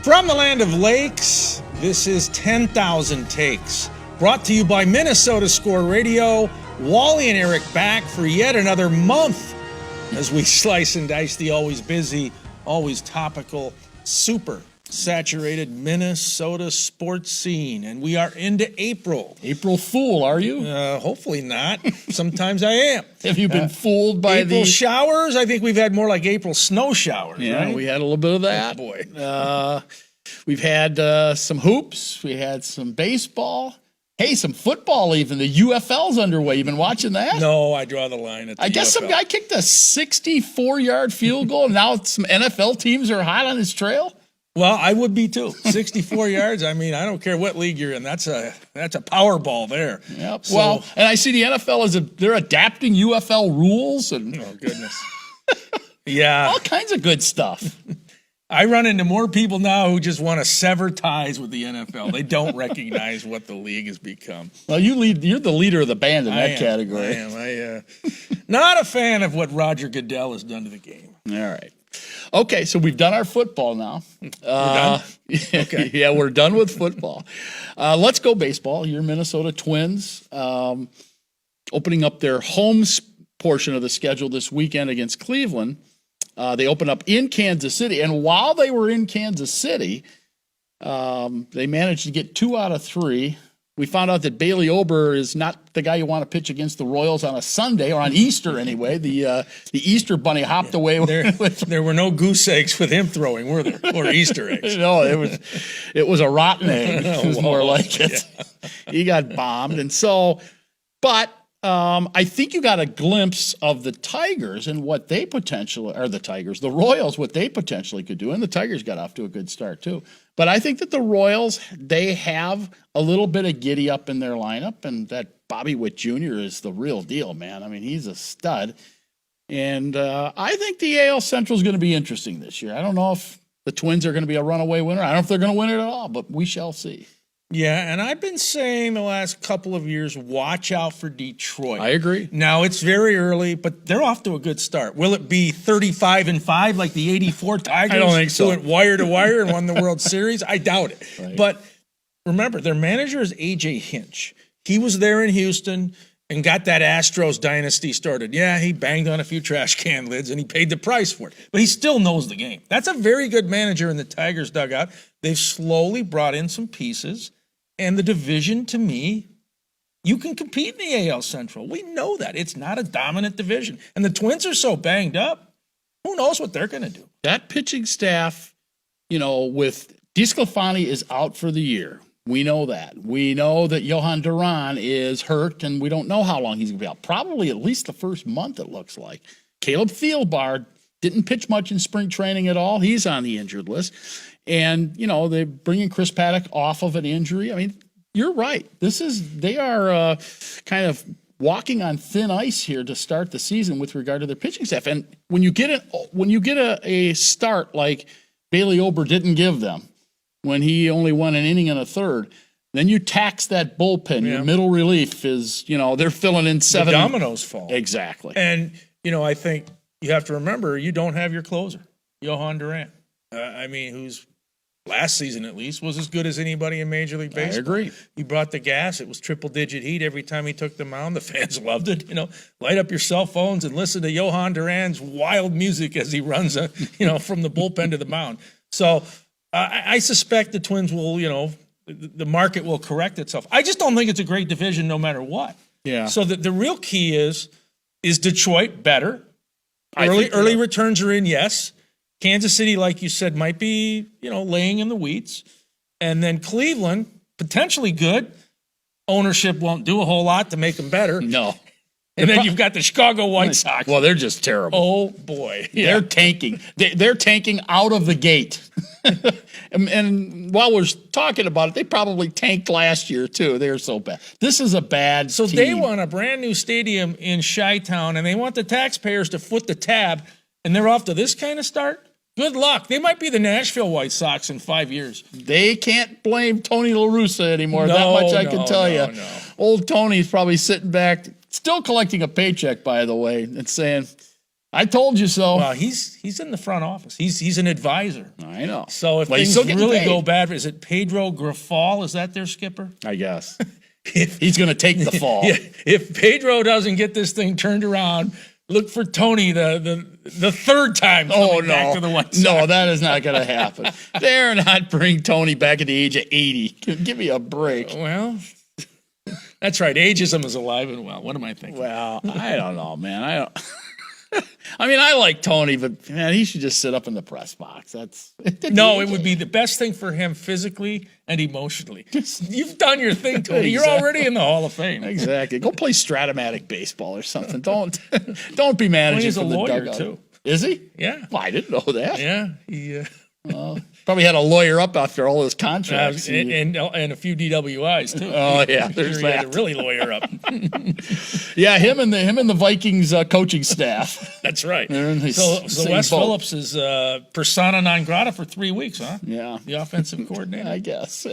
From the land of lakes, this is 10,000 Takes. Brought to you by Minnesota Score Radio. Wally and Eric back for yet another month as we slice and dice the always busy, always topical, super saturated Minnesota sports scene. And we are into April. April Fool, are you? Hopefully not. Sometimes I am. Have you been fooled by April showers? I think we've had more like April snow showers, Yeah, right? we had a little bit of that. Oh, boy. We've had some hoops. We had some baseball. Hey, some football even. The UFL's underway. You been watching that? No, I draw the line at the I guess UFL. some guy kicked a 64-yard field goal, and now some NFL teams are hot on his trail. Well, I would be too. 64 yards. I mean, I don't care what league you're in. That's a power ball there. Yep. So, well, and I see the NFL they're adapting UFL rules and oh goodness. Yeah. all kinds of good stuff. I run into more people now who just want to sever ties with the NFL. They don't recognize what the league has become. Well, you're the leader of the band in that category. I am. Not a fan of what Roger Goodell has done to the game. All right. Okay, so we've done our football now. We're done? Okay. Yeah, we're done with football. Let's go baseball. Your Minnesota Twins opening up their home portion of the schedule this weekend against Cleveland. They open up in Kansas City, and while they were in Kansas City, they managed to get 2 out of 3. We found out that Bailey Ober is not the guy you want to pitch against the Royals on a Sunday, or on Easter anyway. The Easter bunny hopped away. There were no goose eggs with him throwing, were there? Or Easter eggs? No, it was a rotten egg. It was more like it. Yeah. He got bombed, and so, but I think you got a glimpse of the Tigers and what they potentially, or the Royals, what they potentially could do, and the Tigers got off to a good start too. But I think that the Royals, they have a little bit of giddy up in their lineup, and that Bobby Witt Jr. is the real deal, man. I mean, he's a stud. And I think the AL Central is going to be interesting this year. I don't know if the Twins are going to be a runaway winner. I don't know if they're going to win it at all, but we shall see. Yeah, and I've been saying the last couple of years, watch out for Detroit. I agree. Now, it's very early, but they're off to a good start. Will it be 35-5 like the 84 Tigers? I don't think so. Who went wire to wire and won the World Series? I doubt it. Right. But remember, their manager is A.J. Hinch. He was there in Houston and got that Astros dynasty started. Yeah, he banged on a few trash can lids, and he paid the price for it. But he still knows the game. That's a very good manager in the Tigers dugout. They've slowly brought in some pieces. And the division, to me, you can compete in the AL Central. We know that. It's not a dominant division. And the Twins are so banged up, who knows what they're going to do. That pitching staff, with DeSclafani is out for the year. We know that. We know that Johan Duran is hurt, and we don't know how long he's going to be out. Probably at least the first month, it looks like. Caleb Thielbar didn't pitch much in spring training at all. He's on the injured list. And, they're bringing Chris Paddock off of an injury. I mean, you're right. They are kind of walking on thin ice here to start the season with regard to their pitching staff. And when you get a start like Bailey Ober didn't give them, when he only won an inning and a third, then you tax that bullpen. Yeah. Your middle relief is, they're filling in 7. The dominoes fall. Exactly. And, I think you have to remember, you don't have your closer, Johan Duran. Who's last season at least was as good as anybody in Major League Baseball. I agree. He brought the gas. It was triple-digit heat every time he took the mound. The fans loved it. Light up your cell phones and listen to Johan Duran's wild music as he runs, from the bullpen to the mound. So I suspect the Twins will, the market will correct itself. I just don't think it's a great division no matter what. Yeah. So the real key is Detroit better? Early returns are in, yes. Kansas City, like you said, might be, laying in the weeds. And then Cleveland, potentially good. Ownership won't do a whole lot to make them better. No. And then you've got the Chicago White Sox. Well, they're just terrible. Oh, boy. Yeah. They're tanking. They're tanking out of the gate. and while we're talking about it, they probably tanked last year, too. They're so bad. This is a bad team. They want a brand-new stadium in Chi-Town, and they want the taxpayers to foot the tab, and they're off to this kind of start? Good luck. They might be the Nashville White Sox in 5 years. They can't blame Tony La Russa anymore. That much I can tell you. No. Old Tony's probably sitting back, still collecting a paycheck, by the way, and saying, I told you so. Well, he's in the front office. He's an advisor. I know. So if Well, he's things still getting really paid. go bad, is it Pedro Grafal? Is that their skipper? I guess. If, He's going to take the fall. yeah, if Pedro doesn't get this thing turned around, look for Tony the third time coming back to the one side. No, that is not going to happen. They're not bring Tony back at the age of 80. Give me a break. Well, that's right. Ageism is alive and well. What am I thinking? Well, I don't know, man. I don't. I mean, I like Tony, but man, he should just sit up in the press box. No, it would be the best thing for him physically and emotionally. You've done your thing, Tony. You're Exactly. already in the Hall of Fame. Exactly. Go play Stratomatic baseball or something. Don't be managing he's a from the lawyer, dugout. too. Is he? Yeah. Well, I didn't know that. Yeah. He, Probably had a lawyer up after all his contracts. and a few DWIs too. Oh yeah, there's He had that. to really lawyer up. Yeah, him and the Vikings coaching staff. That's right. They're in the So same Wes boat. Phillips is persona non grata for 3 weeks, huh? Yeah, The offensive coordinator. I guess.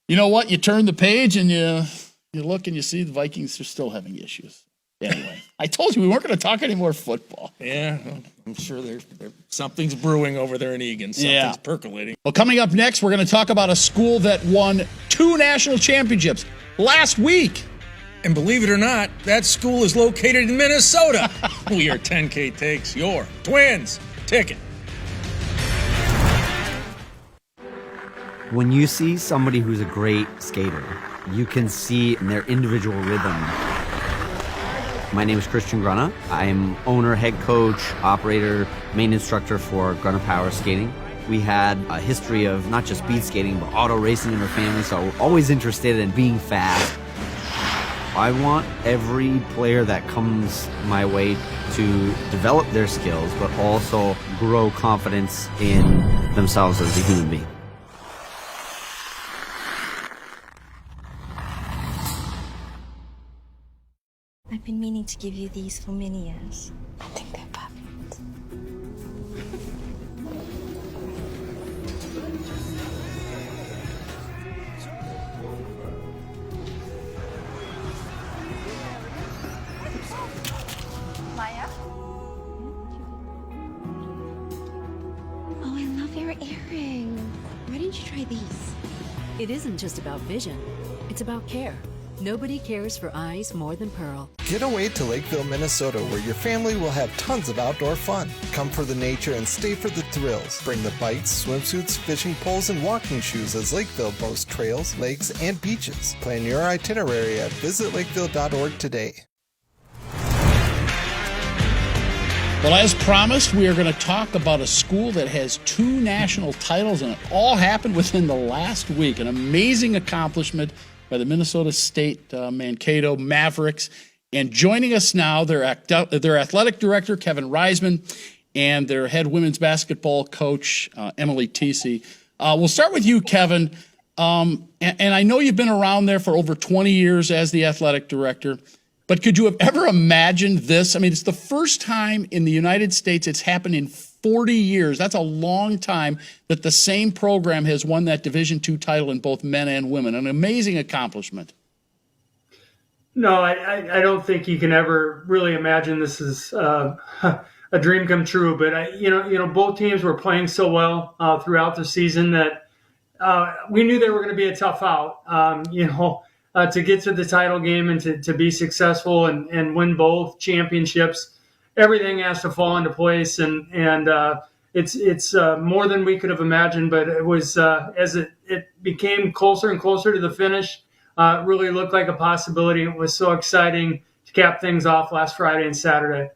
You know what? You turn the page and you look and you see the Vikings are still having issues. Anyway, I told you we weren't going to talk any more football. Yeah, well, I'm sure something's brewing over there in Egan. Something's percolating. Well, coming up next, we're going to talk about a school that won 2 national championships last week. And believe it or not, that school is located in Minnesota. We are 10K Takes, your Twins ticket. When you see somebody who's a great skater, you can see in their individual rhythm. My name is Christian Grunna. I'm owner, head coach, operator, main instructor for Grunna Power Skating. We had a history of not just speed skating, but auto racing in our family, so we're always interested in being fast. I want every player that comes my way to develop their skills, but also grow confidence in themselves as a human being. I've been meaning to give you these for many years. I think they're perfect. Maya? Oh, I love your earring. Why didn't you try these? It isn't just about vision, it's about care. Nobody cares for eyes more than Pearl. Get away to Lakeville, Minnesota, where your family will have tons of outdoor fun. Come for the nature and stay for the thrills. Bring the bikes, swimsuits, fishing poles, and walking shoes as Lakeville boasts trails, lakes, and beaches. Plan your itinerary at visitlakeville.org today. Well, as promised, we are going to talk about a school that has 2 national titles, and it all happened within the last week. An amazing accomplishment by the Minnesota State Mankato Mavericks. And joining us now, their athletic director, Kevin Buisman, and their head women's basketball coach, Emilee Thiesse. We'll start with you, Kevin. And I know you've been around there for over 20 years as the athletic director, but could you have ever imagined this? I mean, it's the first time in the United States it's happened in 40 years. That's a long time that the same program has won that Division II title in both men and women. An amazing accomplishment. No, I don't think you can ever really imagine this is a dream come true. But both teams were playing so well throughout the season that we knew they were going to be a tough out. To get to the title game and to be successful and win both championships, everything has to fall into place. And it's more than we could have imagined. But it was as it became closer and closer to the finish. It really looked like a possibility. It was so exciting to cap things off last Friday and Saturday.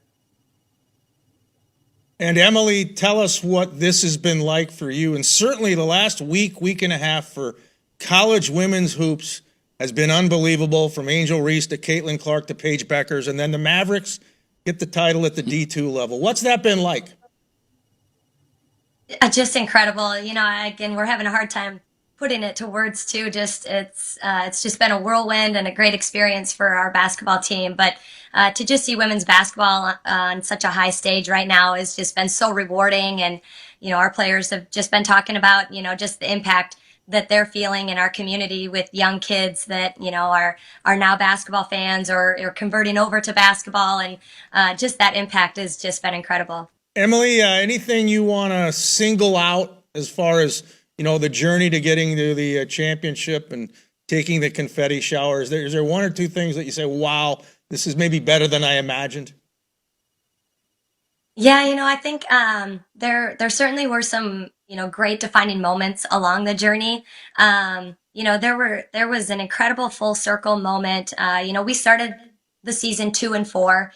And Emilee, tell us what this has been like for you. And certainly the last week and a half for college women's hoops has been unbelievable, from Angel Reese to Caitlin Clark to Paige Beckers. And then the Mavericks get the title at the D2 level. What's that been like? Just incredible. Again, we're having a hard time putting it to words too. Just it's just been a whirlwind and a great experience for our basketball team. But to just see women's basketball on such a high stage right now has just been so rewarding. And our players have just been talking about just the impact that they're feeling in our community with young kids that, are now basketball fans or converting over to basketball. And just that impact has just been incredible. Emilee, anything you want to single out as far as, the journey to getting to the championship and taking the confetti shower? Is there one or two things that you say, wow, this is maybe better than I imagined? Yeah, I think there certainly were some, great defining moments along the journey. There was an incredible full circle moment. We started the season 2-4.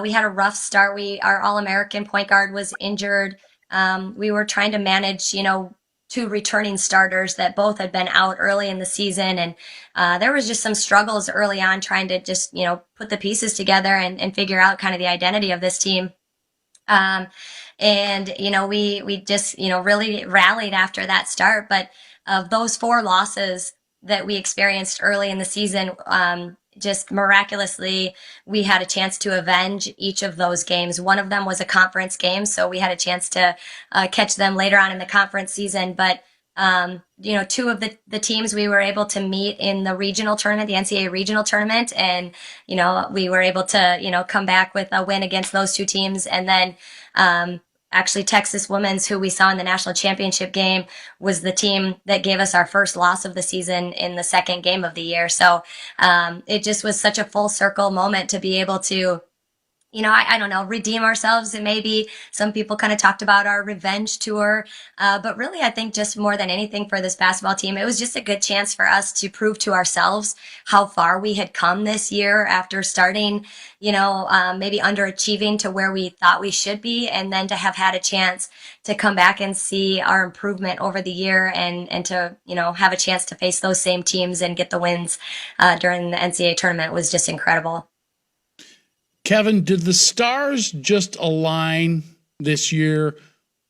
We had a rough start. Our All-American point guard was injured. We were trying to manage, two returning starters that both had been out early in the season, and there was just some struggles early on trying to just, put the pieces together and figure out kind of the identity of this team. We just, really rallied after that start. But of those 4 losses that we experienced early in the season, just miraculously, we had a chance to avenge each of those games. One of them was a conference game, so we had a chance to catch them later on in the conference season. But two of the teams we were able to meet in the regional tournament, the NCAA regional tournament, and we were able to come back with a win against those 2 teams. And then actually Texas Women's, who we saw in the national championship game, was the team that gave us our first loss of the season in the second game of the year. So it just was such a full circle moment to be able to, I don't know, redeem ourselves. And maybe some people kind of talked about our revenge tour. But really, I think just more than anything for this basketball team, it was just a good chance for us to prove to ourselves how far we had come this year after starting, maybe underachieving to where we thought we should be. And then to have had a chance to come back and see our improvement over the year and to, have a chance to face those same teams and get the wins during the NCAA tournament was just incredible. Kevin, did the stars just align this year,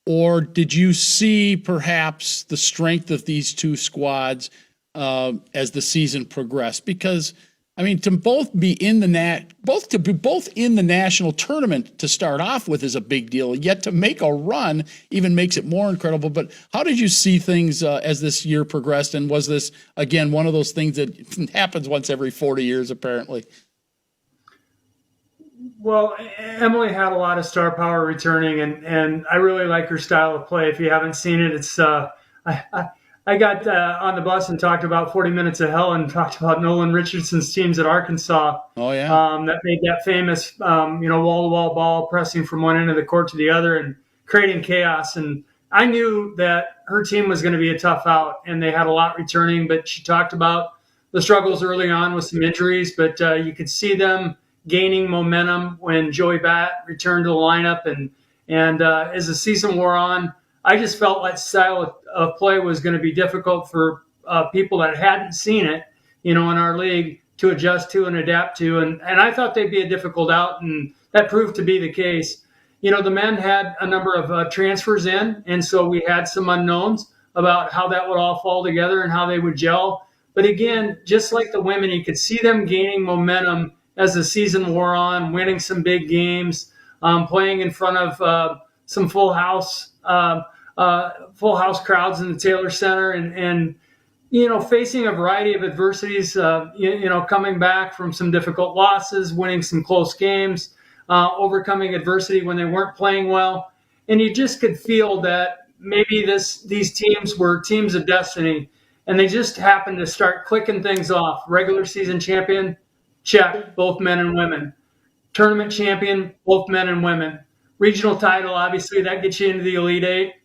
or did you see perhaps the strength of these 2 squads as the season progressed? Because to both be in the national tournament to start off with is a big deal. Yet to make a run even makes it more incredible. But how did you see things as this year progressed? And was this again one of those things that happens once every 40 years, apparently? Well, Emilee had a lot of star power returning, and I really like her style of play. If you haven't seen it, it's I got on the bus and talked about 40 Minutes of Hell and talked about Nolan Richardson's teams at Arkansas. Oh yeah, that made that famous wall-to-wall ball pressing from one end of the court to the other and creating chaos. And I knew that her team was going to be a tough out, and they had a lot returning. But she talked about the struggles early on with some injuries, but you could see them gaining momentum when Joey Batt returned to the lineup. And as the season wore on, I just felt like style of play was going to be difficult for people that hadn't seen it, in our league to adjust to and adapt to. And I thought they'd be a difficult out, and that proved to be the case. The men had a number of transfers in, and so we had some unknowns about how that would all fall together and how they would gel. But again, just like the women, you could see them gaining momentum as the season wore on, winning some big games, playing in front of some full house crowds in the Taylor Center, and facing a variety of adversities. Coming back from some difficult losses, winning some close games, overcoming adversity when they weren't playing well, and you just could feel that maybe these teams were teams of destiny, and they just happened to start clicking things off. Regular season champion. Check, both men and women. Tournament champion, both men and women. Regional title, obviously, that gets you into the Elite Eight.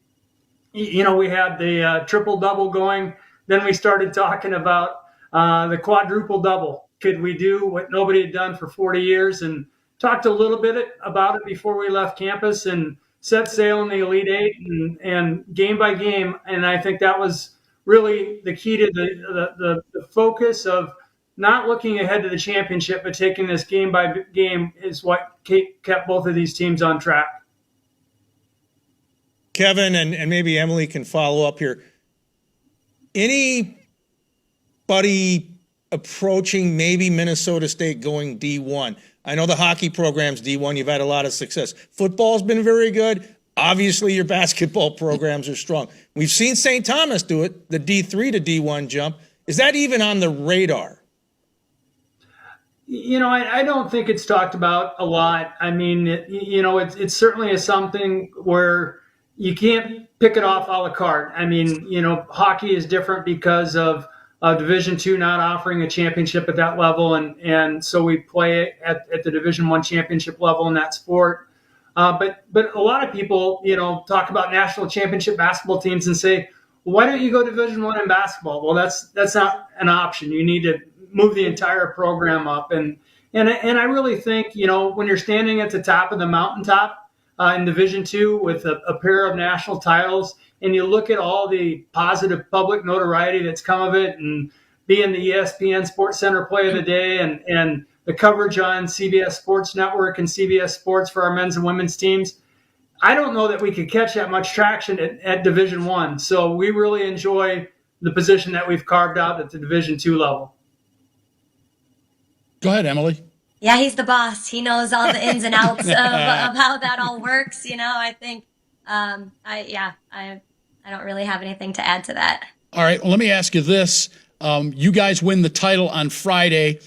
We had the triple-double going. Then we started talking about the quadruple-double. Could we do what nobody had done for 40 years? And talked a little bit about it before we left campus and set sail in the Elite Eight and game by game. And I think that was really the key to the focus of not looking ahead to the championship, but taking this game by game is what kept both of these teams on track. Kevin, and maybe Emilee can follow up here. Anybody approaching maybe Minnesota State going D1? I know the hockey program's D1. You've had a lot of success. Football's been very good. Obviously, your basketball programs are strong. We've seen St. Thomas do it, the D3 to D1 jump. Is that even on the radar? I don't think it's talked about a lot. I mean, it certainly is something where you can't pick it off a la carte. I mean, hockey is different because of Division II not offering a championship at that level, and so we play at the Division I championship level in that sport. But a lot of people, talk about national championship basketball teams and say, why don't you go Division I in basketball? Well, that's not an option. You need to move the entire program up. And I really think, when you're standing at the top of the mountaintop in Division II with a pair of national titles, and you look at all the positive public notoriety that's come of it, and being the ESPN Sports Center Play of the Day, and the coverage on CBS Sports Network and CBS Sports for our men's and women's teams, I don't know that we could catch that much traction at Division I. So we really enjoy the position that we've carved out at the Division II level. Go ahead, Emilee. Yeah, he's the boss. He knows all the ins and outs of how that all works. I think, I don't really have anything to add to that. All right. Well, let me ask you this. You guys win the title on Friday.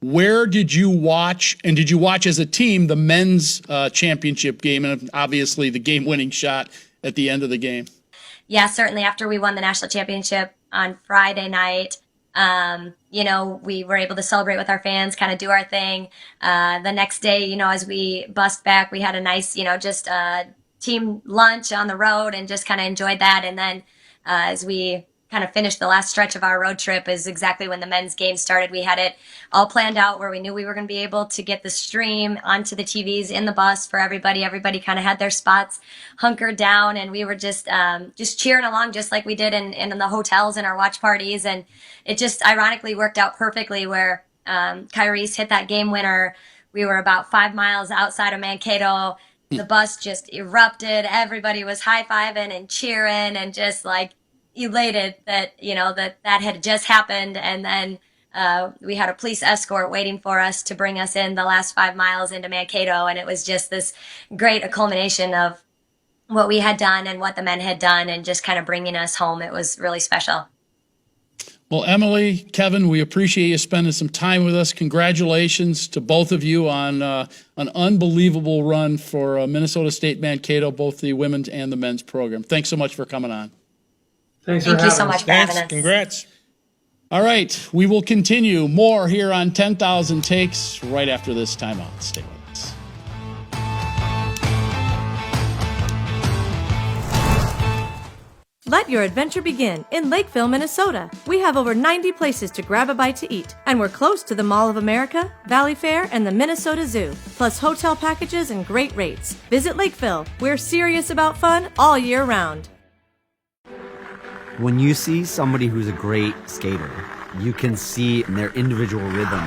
Where did you watch, and did you watch as a team, the men's championship game, and obviously the game-winning shot at the end of the game? Yeah, certainly after we won the national championship on Friday night, we were able to celebrate with our fans, kind of do our thing. The next day, as we bussed back, we had a nice, just team lunch on the road and just kind of enjoyed that. And then as we kind of finished the last stretch of our road trip is exactly when the men's game started. We had it all planned out where we knew we were going to be able to get the stream onto the TVs in the bus for everybody. Everybody kind of had their spots hunkered down, and we were just cheering along just like we did in the hotels and our watch parties. And it just ironically worked out perfectly where Kyrie's hit that game winner. We were about 5 miles outside of Mankato. The bus just erupted. Everybody was high-fiving and cheering and just like elated that that had just happened. And then we had a police escort waiting for us to bring us in the last 5 miles into Mankato, and it was just this great culmination of what we had done and what the men had done, and just kind of bringing us home. It was really special. Well, Emilee, Kevin, we appreciate you spending some time with us. Congratulations to both of you on an unbelievable run for Minnesota State Mankato, both the women's and the men's program. Thanks so much for coming on. Thank you so much for having us. Congrats. All right, we will continue more here on 10,000 Takes right after this timeout. Stay with us. Let your adventure begin in Lakeville, Minnesota. We have over 90 places to grab a bite to eat, and we're close to the Mall of America, Valley Fair, and the Minnesota Zoo, plus hotel packages and great rates. Visit Lakeville. We're serious about fun all year round. When you see somebody who's a great skater, you can see in their individual rhythm.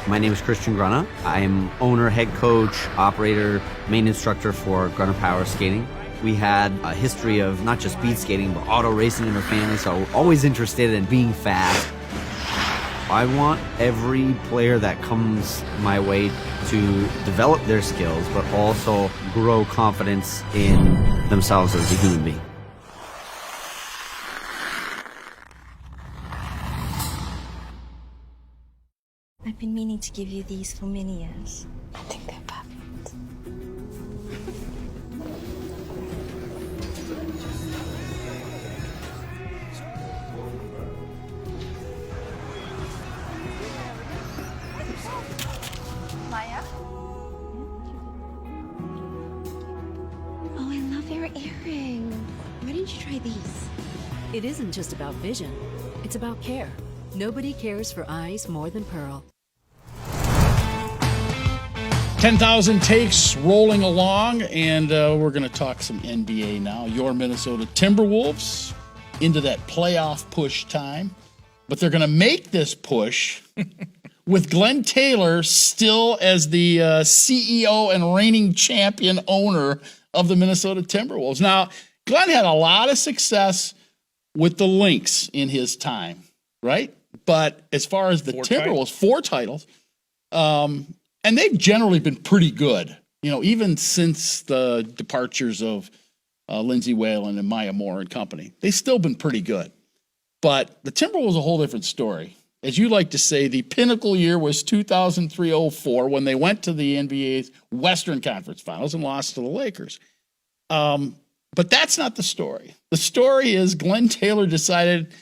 My name is Christian Grunna. I'm owner, head coach, operator, main instructor for Grunna Power Skating. We had a history of not just speed skating, but auto racing in our family, so always interested in being fast. I want every player that comes my way to develop their skills, but also grow confidence in themselves as a human being. I've been meaning to give you these for many years. I think they're perfect. Maya? Oh, I love your earring. Why didn't you try these? It isn't just about vision, it's about care. Nobody cares for eyes more than Pearl. 10,000 Takes rolling along, and we're going to talk some NBA now. Your Minnesota Timberwolves into that playoff push time, but they're going to make this push with Glenn Taylor still as the CEO and reigning champion owner of the Minnesota Timberwolves. Now, Glenn had a lot of success with the Lynx in his time, right? But as far as the Timberwolves, 4 titles, and they've generally been pretty good even since the departures of Lindsey Whalen and Maya Moore and company, they've still been pretty good. But the Timberwolves was a whole different story. As you like to say, the pinnacle year was 2003-04 when they went to the NBA's Western Conference Finals and lost to the Lakers. But that's not the story. The story is Glenn Taylor decided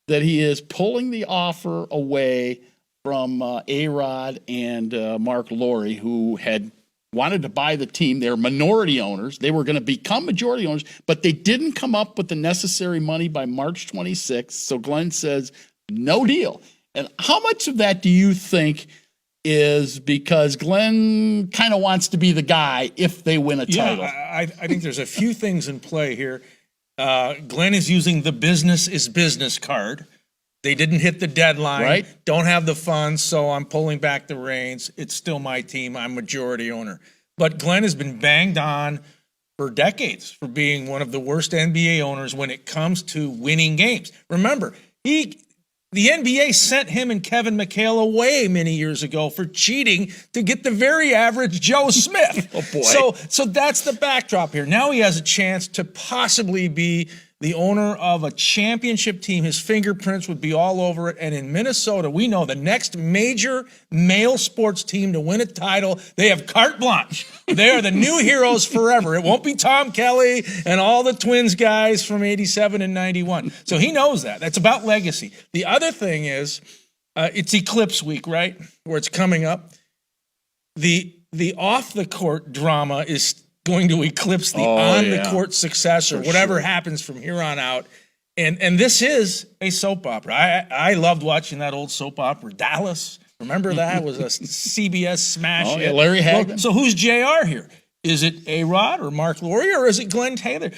that he is pulling the offer away from A-Rod and Mark Lowry, who had wanted to buy the team. They were minority owners. They were going to become majority owners, but they didn't come up with the necessary money by March 26th. So Glenn says, no deal. And how much of that do you think is because Glenn kind of wants to be the guy if they win a title? I think there's a few things in play here. Glenn is using the business is business card. They didn't hit the deadline, right? Don't have the funds, so I'm pulling back the reins. It's still my team. I'm majority owner. But Glenn has been banged on for decades for being one of the worst NBA owners when it comes to winning games. Remember, the NBA sent him and Kevin McHale away many years ago for cheating to get the very average Joe Smith. Oh, boy. So that's the backdrop here. Now he has a chance to possibly be the owner of a championship team. His fingerprints would be all over it. And in Minnesota, we know the next major male sports team to win a title, they have carte blanche. They are the new heroes forever. It won't be Tom Kelly and all the Twins guys from 87 and 91. So he knows that. That's about legacy. The other thing is, it's Eclipse Week, right? Where it's coming up. The off-the-court drama is going to eclipse the on-the-court success or whatever happens from here on out. And this is a soap opera. I loved watching that old soap opera, Dallas. Remember that? It was a CBS smash hit. Yeah, Larry Hagman. Well, so who's JR here? Is it A-Rod or Mark Lowry or is it Glenn Taylor?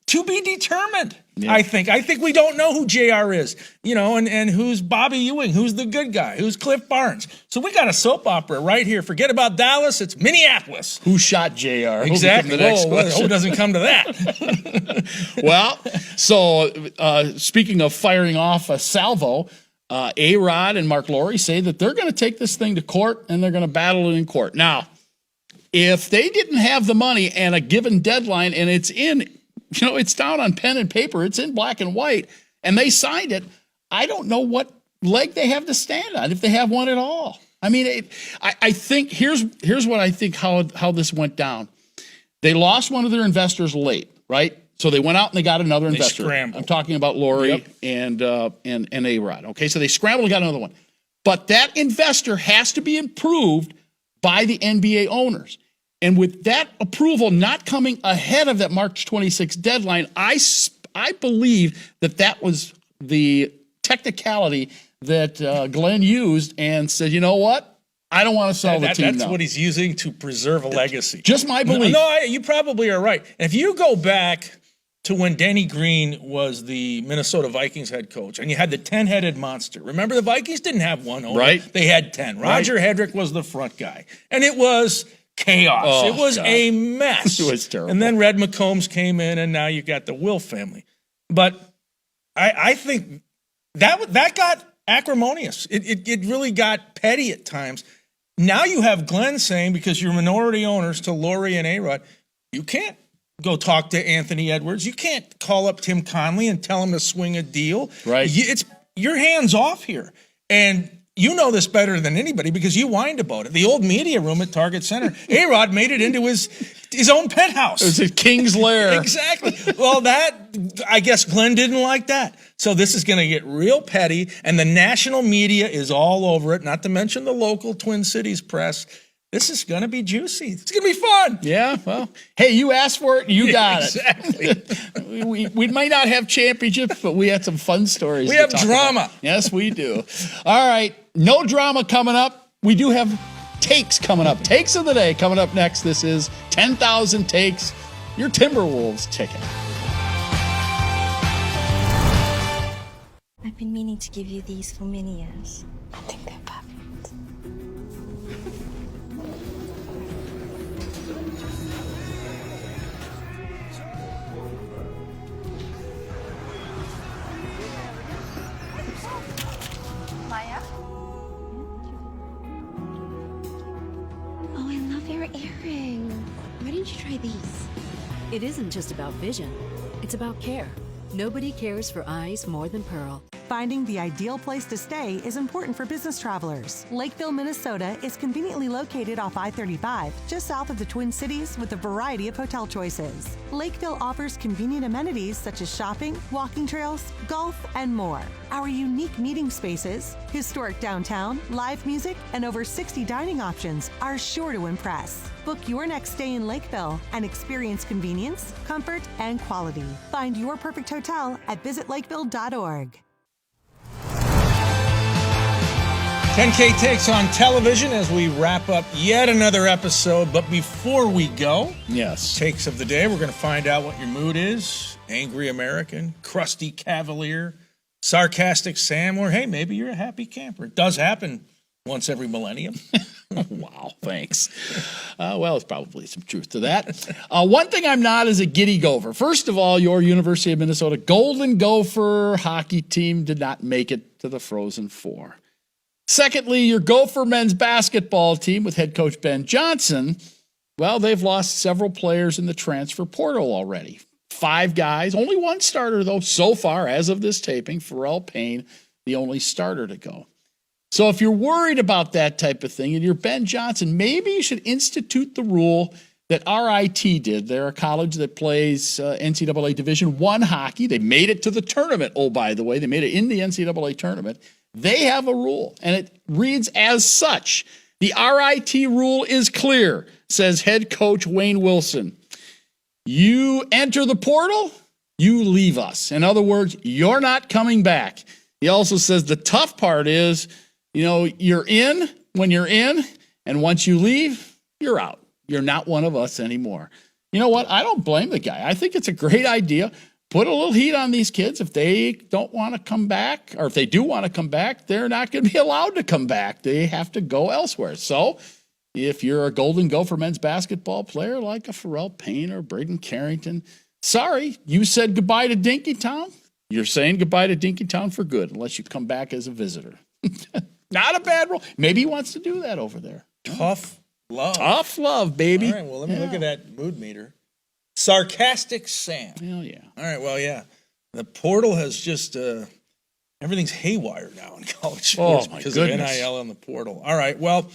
To be determined, yeah. I think we don't know who JR is, and who's Bobby Ewing, who's the good guy, who's Cliff Barnes. So we got a soap opera right here. Forget about Dallas, it's Minneapolis. Who shot JR? Exactly. Who doesn't come to that? Well, so speaking of firing off a salvo, A-Rod and Mark Lowry say that they're going to take this thing to court and they're going to battle it in court. Now, if they didn't have the money and a given deadline and it's in, it's down on pen and paper. It's in black and white, and they signed it. I don't know what leg they have to stand on, if they have one at all. I mean, I think here's what I think how this went down. They lost one of their investors late, right? So they went out and they got another investor. Scrambled. I'm talking about Lowry and A-Rod. Okay, so they scrambled and got another one. But that investor has to be approved by the NBA owners. And with that approval not coming ahead of that March 26th deadline, I believe that was the technicality that Glenn used and said, you know what? I don't want to sell the team now. That's what he's using to preserve a legacy. Just my belief. No, you probably are right. And if you go back to when Denny Green was the Minnesota Vikings head coach and you had the 10-headed monster. Remember, the Vikings didn't have one owner. Right. They had 10. Roger Hedrick was the front guy. And it was chaos. Oh, it was a mess. It was terrible. And then Red McCombs came in, and now you got the Will family. But I think that got acrimonious. It really got petty at times. Now you have Glenn saying, because you're minority owners to Lowry and A-Rod, you can't go talk to Anthony Edwards. You can't call up Tim Conley and tell him to swing a deal. Right. It's your hands off here. And you know this better than anybody because you whined about it. The old media room at Target Center, A-Rod made it into his own penthouse. It was a king's lair. Exactly. Well, I guess Glenn didn't like that. So this is going to get real petty, and the national media is all over it, not to mention the local Twin Cities press. This is going to be juicy. It's going to be fun. Yeah, well, hey, you asked for it, you got exactly. it. Exactly. we might not have championships, but we had some fun stories. We have drama. About. Yes, we do. All right, no drama coming up. We do have takes coming up. Takes of the day coming up next. This is 10,000 Takes, your Timberwolves ticket. I've been meaning to give you these for many years. I think they're perfect. Maya? Oh, I love your earring. don't you try these? It isn't just about vision, it's about care. Nobody cares for eyes more than Pearl. Finding the ideal place to stay is important for business travelers. Lakeville, Minnesota is conveniently located off I-35, just south of the Twin Cities with a variety of hotel choices. Lakeville offers convenient amenities such as shopping, walking trails, golf, and more. Our unique meeting spaces, historic downtown, live music, and over 60 dining options are sure to impress. Book your next stay in Lakeville and experience convenience, comfort, and quality. Find your perfect hotel at visitlakeville.org. 10K Takes on television as we wrap up yet another episode. But before we go, Yes. takes of the day, we're going to find out what your mood is. Angry American, crusty cavalier, sarcastic Sam, or hey, maybe you're a happy camper. It does happen once every millennium. Wow, thanks. Well, there's probably some truth to that. One thing I'm not is a giddy gopher. First of all, your University of Minnesota Golden Gopher hockey team did not make it to the Frozen Four. Secondly, your Gopher men's basketball team with head coach Ben Johnson, well, they've lost several players in the transfer portal already. 5 guys, only one starter, though, so far as of this taping. Pharrell Payne, the only starter to go. So if you're worried about that type of thing and you're Ben Johnson, maybe you should institute the rule that RIT did. They're a college that plays NCAA Division I hockey. They made it to the tournament, oh, by the way. They made it in the NCAA tournament. They have a rule, and it reads as such. The RIT rule is clear, says head coach Wayne Wilson. You enter the portal, you leave us. In other words, you're not coming back. He also says the tough part is, you're in when you're in, and once you leave, you're out. You're not one of us anymore. You know what? I don't blame the guy. I think it's a great idea. Put a little heat on these kids. If they don't want to come back, or if they do want to come back, they're not going to be allowed to come back. They have to go elsewhere. So if you're a Golden Gopher men's basketball player like a Pharrell Payne or Braden Carrington, sorry, you said goodbye to Dinkytown. You're saying goodbye to Dinkytown for good, unless you come back as a visitor. Not a bad rule. Maybe he wants to do that over there. Tough love. Tough love, baby. All right, well, let me look at that mood meter. Sarcastic Sam. Hell yeah. All right, well, yeah. The portal has just, everything's haywire now in college sports because of NIL and the portal. All right, well,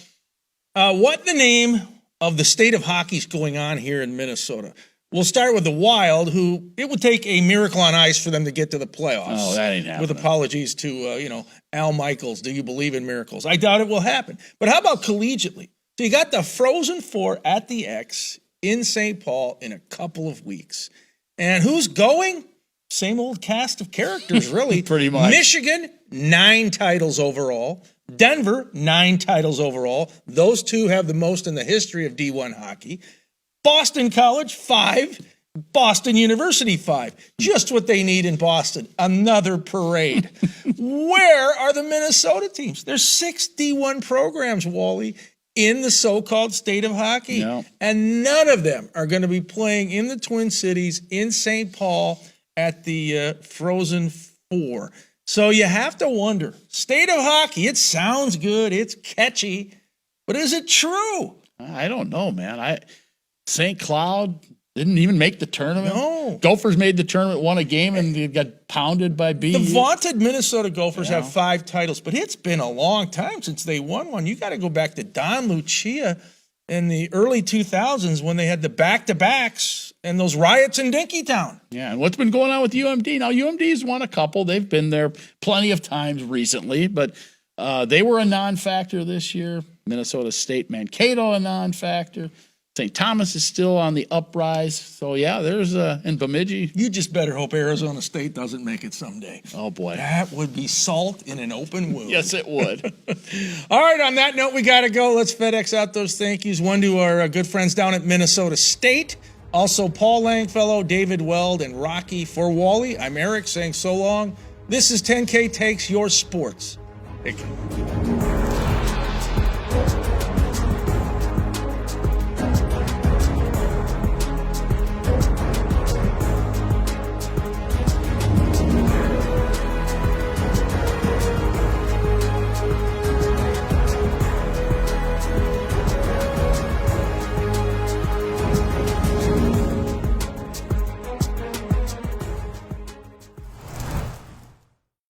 what the name of the state of hockey is going on here in Minnesota? We'll start with the Wild, who it would take a miracle on ice for them to get to the playoffs. Oh, that ain't happening. With apologies to, Al Michaels. Do you believe in miracles? I doubt it will happen. But how about collegiately? So you got the Frozen Four at the X in St. Paul in a couple of weeks. And who's going? Same old cast of characters, really. Pretty much. Michigan, 9 titles overall. Denver, 9 titles overall. Those two have the most in the history of D1 hockey. Boston College, 5. Boston University, 5. Just what they need in Boston. Another parade. Where are the Minnesota teams? There's 6 D1 programs, Wally, in the so-called state of hockey. No. And none of them are going to be playing in the Twin Cities, in St. Paul, at the Frozen Four. So you have to wonder, state of hockey, it sounds good, it's catchy, but is it true? I don't know, man. St. Cloud didn't even make the tournament. No. Gophers made the tournament, won a game, and they got pounded by BU. The vaunted Minnesota Gophers have 5 titles, but it's been a long time since they won one. You got to go back to Don Lucia in the early 2000s when they had the back-to-backs and those riots in Dinkytown. Yeah, and what's been going on with UMD? Now, UMD's won a couple. They've been there plenty of times recently, but they were a non-factor this year. Minnesota State, Mankato, a non-factor. St. Thomas is still on the uprise. So, yeah, there's in Bemidji. You just better hope Arizona State doesn't make it someday. Oh, boy. That would be salt in an open wound. Yes, it would. All right, on that note, we got to go. Let's FedEx out those thank yous. One to our good friends down at Minnesota State. Also, Paul Langfellow, David Weld, and Rocky. For Wally, I'm Eric saying so long. This is 10K Takes Your Sports. Take care.